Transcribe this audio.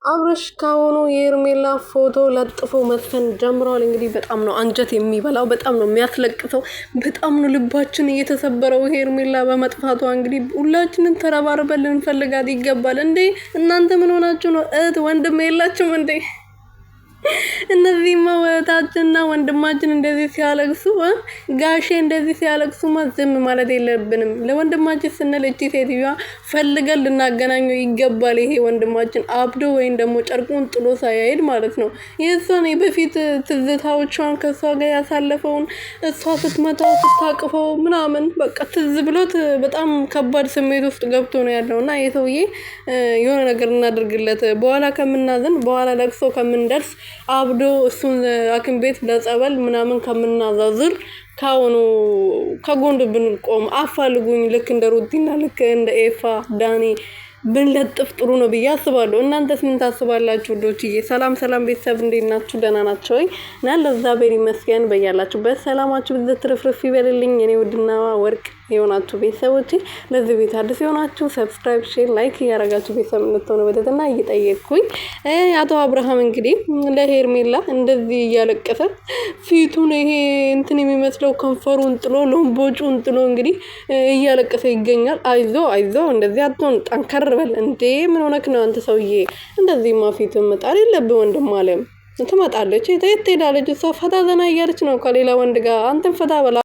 አብርሽ ካሁኑ የሄርሜላ ፎቶ ለጥፎ መስፈን ጀምሯል። እንግዲህ በጣም ነው አንጀት የሚበላው፣ በጣም ነው የሚያስለቅሰው፣ በጣም ነው ልባችን እየተሰበረው ሄርሜላ በመጥፋቷ። እንግዲህ ሁላችንን ተረባርበን ልንፈልጋት ይገባል። እንዴ እናንተ ምን ሆናችሁ ነው? እህት ወንድም የላችሁም እንዴ? እነዚህማ ወታችንና ወንድማችን እንደዚህ ሲያለቅሱ ጋሼ እንደዚህ ሲያለቅሱማ ዝም ማለት የለብንም። ለወንድማችን ስንል እቺ ሴትዮዋ ፈልገን ልናገናኘው ይገባል። ይሄ ወንድማችን አብዶ ወይም ደግሞ ጨርቁን ጥሎ ሳይሄድ ማለት ነው። የእሷን የበፊት ትዝታዎቿን ከእሷ ጋር ያሳለፈውን እሷ ስትመታ ስታቅፈው ምናምን በቃ ትዝ ብሎት በጣም ከባድ ስሜት ውስጥ ገብቶ ነው ያለው እና የሰውዬ የሆነ ነገር እናደርግለት በኋላ ከምናዘን በኋላ ለቅሶ ከምንደርስ አብዶ እሱን ሐኪም ቤት ለጸበል ምናምን ከምናዛዝር ካሁኑ ከጎን ብንቆም አፋልጉኝ ልክ እንደ ሩቲና ልክ እንደ ኤፋ ዳኒ ብንለጥፍ ጥሩ ነው ብዬ አስባለሁ። እናንተስ ምን ታስባላችሁ? ዶችዬ ሰላም ሰላም ቤተሰብ እንዴት ናችሁ? ደህና ናችሁ ወይ? እና ለእግዚአብሔር ይመስገን። በያላችሁበት ሰላማችሁ ብዝት ትርፍርፍ ይበልልኝ። የኔ ውድና ወርቅ የሆናችሁ ቤተሰቦች ለዚህ ቤት አዲስ የሆናችሁ ሰብስክራይብ፣ ሼር፣ ላይክ እያደረጋችሁ ቤተሰብ እንድትሆኑ በትህትና እየጠየቅኩኝ አቶ አብርሃም እንግዲህ ለሄርሜላ እንደዚህ እያለቀሰ ፊቱን ይሄ እንትን የሚመስለው ከንፈሩን ጥሎ ሎምቦጩን ጥሎ እንግዲህ እያለቀሰ ይገኛል። አይዞ አይዞ እንደዚህ አትሆን፣ ጠንከር በል እንዴ! ምን ሆነክ ነው አንተ ሰውዬ? እንደዚህማ ፊትን መጣል የለብህ ወንድም አለም። ትመጣለች የት ትሄዳለች? እሷ ፈታ ዘና እያለች ነው ከሌላ ወንድ ጋር። አንተን ፈታ በላ